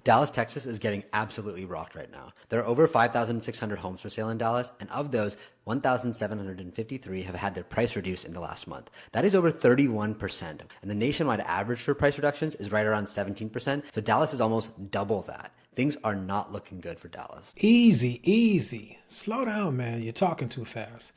Dallas, Texas is getting absolutely rocked right now. There are over 5,600 homes for sale in Dallas, and of those, 1,753 have had their price reduced in the last month. That is over 31%. And the nationwide average for price reductions is right around 17%. So Dallas is almost double that. Things are not looking good for Dallas. Easy, easy. Slow down, man. You're talking too fast.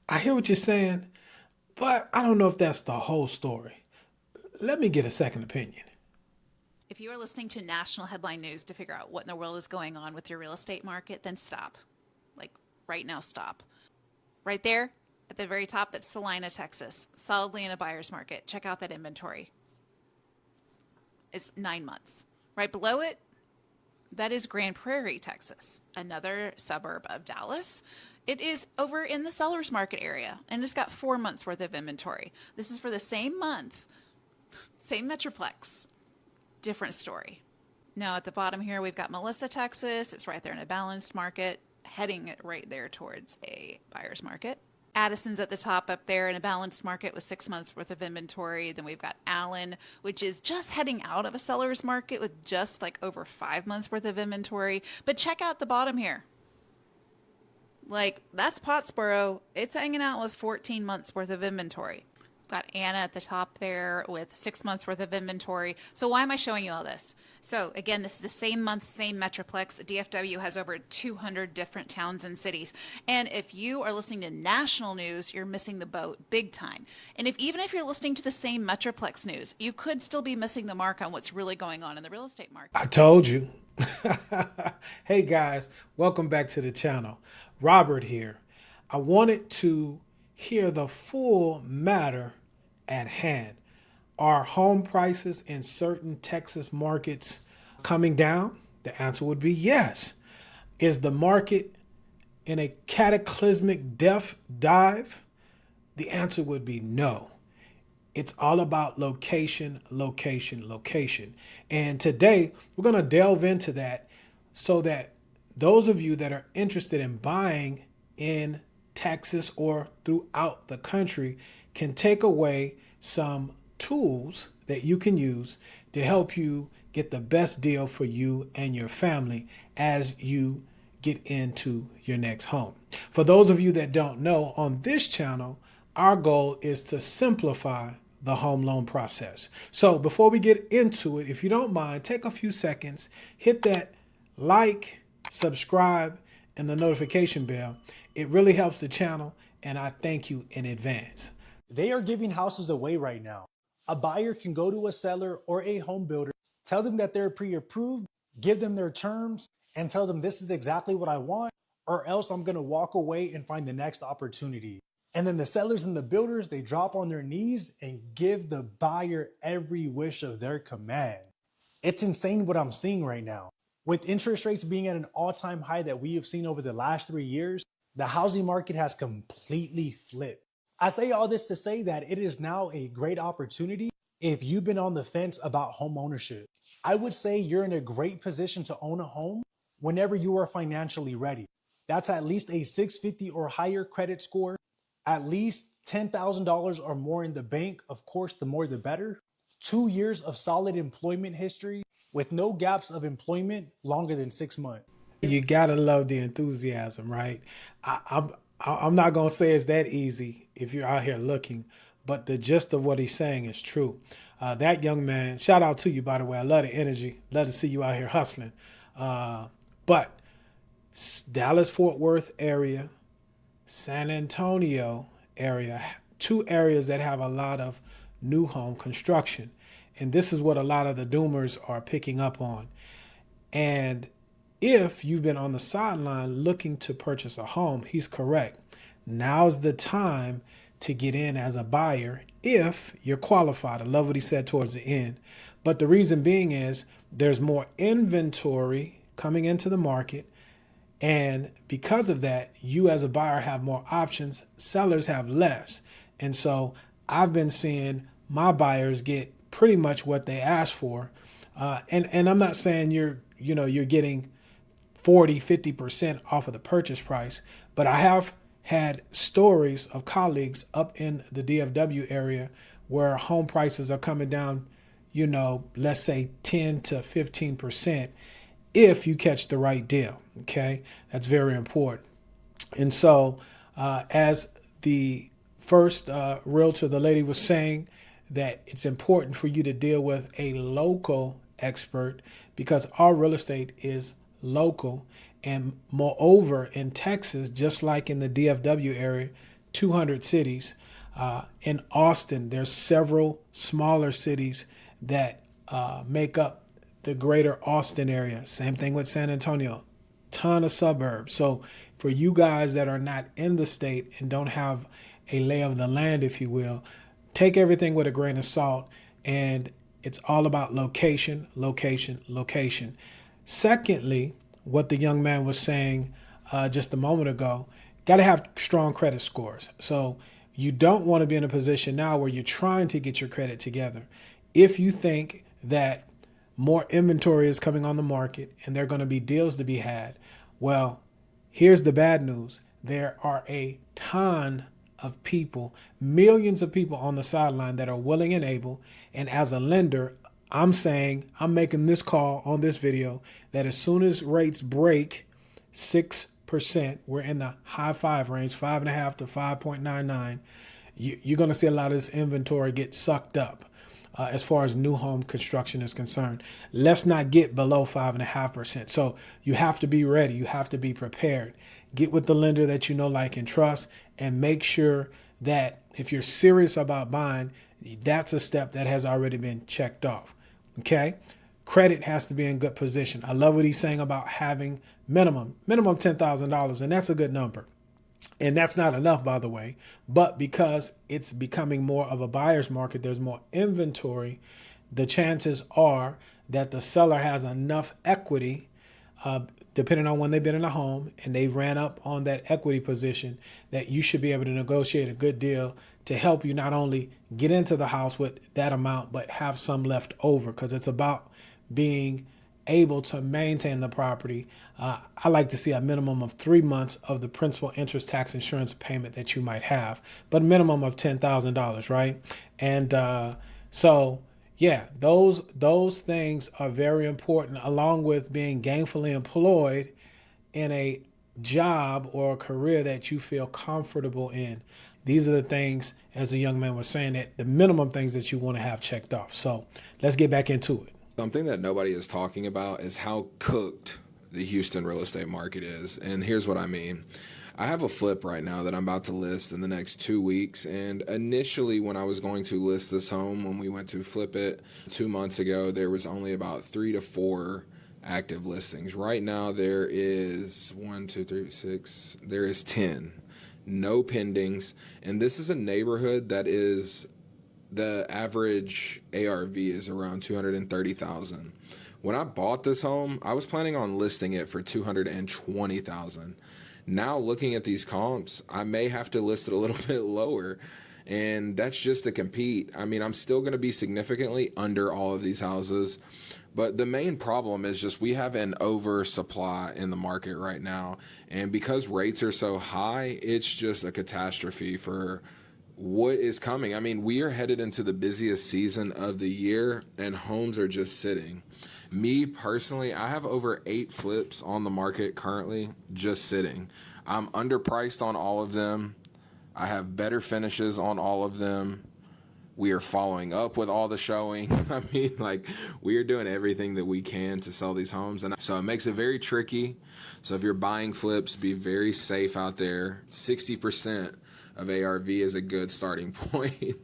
I hear what you're saying, but I don't know if that's the whole story. Let me get a second opinion. If you are listening to national headline news to figure out what in the world is going on with your real estate market, then stop. Like right now, stop. Right there at the very top, that's Salina, Texas, solidly in a buyer's market. Check out that inventory. It's 9 months. Right below it, that is Grand Prairie, Texas, another suburb of Dallas. It is over in the seller's market area, and it's got 4 months worth of inventory. This is for the same month, same Metroplex, different story. Now at the bottom here, we've got Melissa, Texas. It's right there in a balanced market, heading right there towards a buyer's market. Addison's at the top up there in a balanced market with 6 months worth of inventory. Then we've got Allen, which is just heading out of a seller's market with just like over 5 months worth of inventory. But check out the bottom here. Like, that's Pottsboro. It's hanging out with 14 months worth of inventory. Got Anna at the top there with 6 months worth of inventory. So why am I showing you all this? So again, this is the same month, same Metroplex. DFW has over 200 different towns and cities. And if you are listening to national news, you're missing the boat big time. And even if you're listening to the same Metroplex news, you could still be missing the mark on what's really going on in the real estate market. I told you. Hey guys, welcome back to the channel. Robert here. I wanted to hear the full matter at hand. Are home prices in certain Texas markets coming down? The answer would be yes. Is the market in a cataclysmic death dive? The answer would be no. It's all about location, location, location. And today we're going to delve into that so that those of you that are interested in buying in Texas or throughout the country can take away some tools that you can use to help you get the best deal for you and your family as you get into your next home. For those of you that don't know, on this channel, our goal is to simplify the home loan process. So before we get into it, if you don't mind, take a few seconds, hit that like, subscribe, and the notification bell. It really helps the channel, and I thank you in advance. They are giving houses away right now. A buyer can go to a seller or a home builder, tell them that they're pre-approved, give them their terms, and tell them this is exactly what I want, or else I'm gonna walk away and find the next opportunity. And then the sellers and the builders, they drop on their knees and give the buyer every wish of their command. It's insane what I'm seeing right now. With interest rates being at an all-time high that we have seen over the last 3 years, the housing market has completely flipped. I say all this to say that it is now a great opportunity if you've been on the fence about home ownership. I would say you're in a great position to own a home whenever you are financially ready. That's at least a 650 or higher credit score, at least $10,000 or more in the bank. Of course, the more the better. 2 years of solid employment history with no gaps of employment longer than 6 months. You gotta love the enthusiasm, right? I'm not gonna say it's that easy if you're out here looking, but the gist of what he's saying is true. That young man, shout out to you, by the way. I love the energy. Love to see you out here hustling. But Dallas-Fort Worth area, San Antonio area, two areas that have a lot of new home construction. And this is what a lot of the doomers are picking up on. And if you've been on the sideline looking to purchase a home, he's correct. Now's the time to get in as a buyer if you're qualified. I love what he said towards the end. But the reason being is there's more inventory coming into the market. And because of that, you as a buyer have more options. Sellers have less. And so I've been seeing my buyers get pretty much what they asked for. And I'm not saying you're getting 40, 50% off of the purchase price, but I have had stories of colleagues up in the DFW area where home prices are coming down, let's say 10 to 15%. if you catch the right deal. Okay, that's very important. And so, as the first realtor, the lady was saying that it's important for you to deal with a local expert because our real estate is local. And moreover, in Texas, just like in the DFW area, 200 cities. In Austin, there's several smaller cities that make up the greater Austin area. Same thing with San Antonio, ton of suburbs. So for you guys that are not in the state and don't have a lay of the land, if you will, take everything with a grain of salt. And it's all about location, location, location. Secondly, what the young man was saying just a moment ago, got to have strong credit scores. So you don't want to be in a position now where you're trying to get your credit together. If you think that more inventory is coming on the market and there are going to be deals to be had, well, here's the bad news. There are a ton of people, millions of people on the sideline that are willing and able. And as a lender, I'm making this call on this video that as soon as rates break 6%, we're in the high 5 range, 5.5 to 5.99, you're going to see a lot of this inventory get sucked up as far as new home construction is concerned. Let's not get below 5.5%. So you have to be ready. You have to be prepared. Get with the lender that you know, like, and trust, and make sure that if you're serious about buying, that's a step that has already been checked off. Okay. Credit has to be in good position. I love what he's saying about having minimum $10,000. And that's a good number. And that's not enough, by the way, but because it's becoming more of a buyer's market, there's more inventory. The chances are that the seller has enough equity, depending on when they've been in a home and they ran up on that equity position, that you should be able to negotiate a good deal to help you not only get into the house with that amount, but have some left over, because it's about being able to maintain the property. I like to see a minimum of 3 months of the principal, interest, tax, insurance payment that you might have, but minimum of $10,000, right? And so, yeah, those things are very important, along with being gainfully employed in a job or a career that you feel comfortable in. These are the things, as the young man was saying, that the minimum things that you want to have checked off. So let's get back into it. Something that nobody is talking about is how cooked the Houston real estate market is. And here's what I mean. I have a flip right now that I'm about to list in the next 2 weeks. And initially, when I was going to list this home, when we went to flip it 2 months ago, there was only about 3 to 4 active listings. Right now, there is 1, 2, 3, 6, there is 10. No pendings. And this is a neighborhood that is, the average ARV is around $230,000. When I bought this home, I was planning on listing it for $220,000. Now looking at these comps, I may have to list it a little bit lower, and that's just to compete. I mean, I'm still going to be significantly under all of these houses, but the main problem is just we have an oversupply in the market right now, and because rates are so high, it's just a catastrophe for what is coming. I mean, we are headed into the busiest season of the year, and homes are just sitting. Me personally, I have over 8 flips on the market currently just sitting. I'm underpriced on all of them. I have better finishes on all of them. We are following up with all the showings. I mean, like, we are doing everything that we can to sell these homes. And so it makes it very tricky. So if you're buying flips, be very safe out there. 60% of ARV is a good starting point.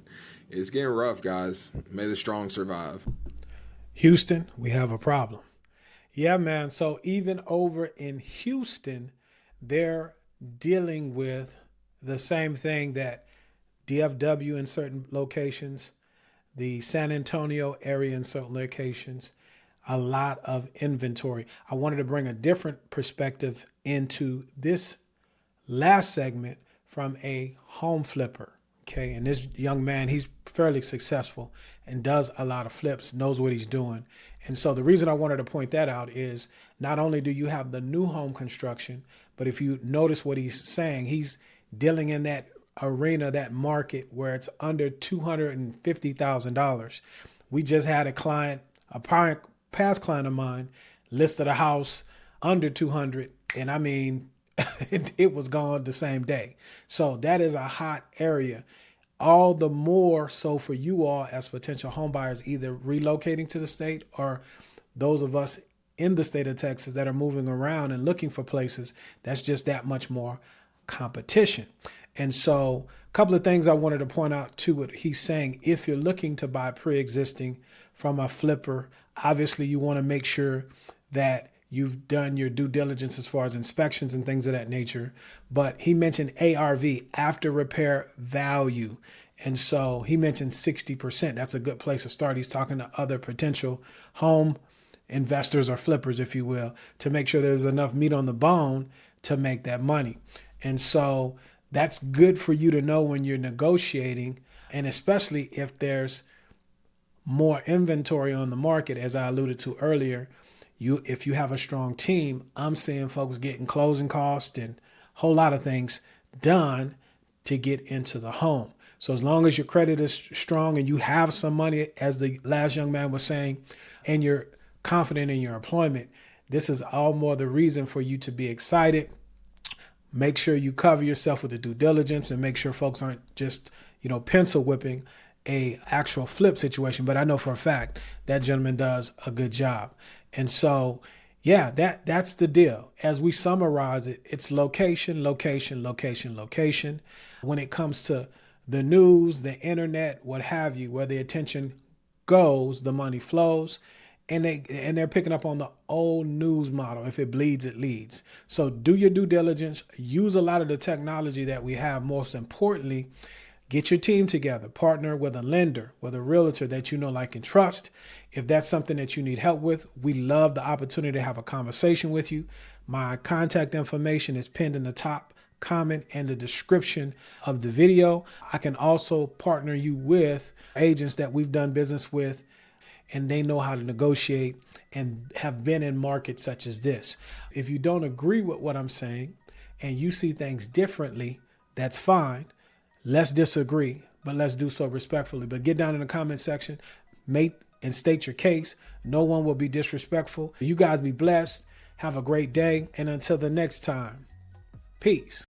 It's getting rough, guys. May the strong survive. Houston, we have a problem. Yeah, man. So even over in Houston, they're dealing with the same thing that DFW in certain locations, the San Antonio area in certain locations, a lot of inventory. I wanted to bring a different perspective into this last segment from a home flipper. Okay. And this young man, he's fairly successful and does a lot of flips, knows what he's doing. And so the reason I wanted to point that out is not only do you have the new home construction, but if you notice what he's saying, he's dealing in that arena, that market where it's under $250,000. We just had a client, a past client of mine, listed a house under 200, and I mean, it was gone the same day. So that is a hot area. All the more so for you all as potential home buyers, either relocating to the state or those of us in the state of Texas that are moving around and looking for places. That's just that much more competition. And so a couple of things I wanted to point out to what he's saying. If you're looking to buy pre-existing from a flipper, obviously you want to make sure that you've done your due diligence as far as inspections and things of that nature. But he mentioned ARV, after repair value. And so he mentioned 60%. That's a good place to start. He's talking to other potential home investors or flippers, if you will, to make sure there's enough meat on the bone to make that money. And so that's good for you to know when you're negotiating, and especially if there's more inventory on the market, as I alluded to earlier. If you have a strong team, I'm seeing folks getting closing costs and a whole lot of things done to get into the home. So as long as your credit is strong and you have some money, as the last young man was saying, and you're confident in your employment, this is all more the reason for you to be excited. Make sure you cover yourself with the due diligence and make sure folks aren't just, pencil whipping a actual flip situation. But I know for a fact that gentleman does a good job. And so, yeah, that's the deal. As we summarize it, it's location, location, location, location. When it comes to the news, the internet, what have you, where the attention goes, the money flows. And they're picking up on the old news model. If it bleeds, it leads. So do your due diligence. Use a lot of the technology that we have. Most importantly, get your team together. Partner with a lender, with a realtor that you know, like, and trust. If that's something that you need help with, we love the opportunity to have a conversation with you. My contact information is pinned in the top comment and the description of the video. I can also partner you with agents that we've done business with, and they know how to negotiate and have been in markets such as this. If you don't agree with what I'm saying and you see things differently, that's fine. Let's disagree, but let's do so respectfully. But get down in the comment section, make and state your case. No one will be disrespectful. You guys be blessed. Have a great day. And until the next time, peace.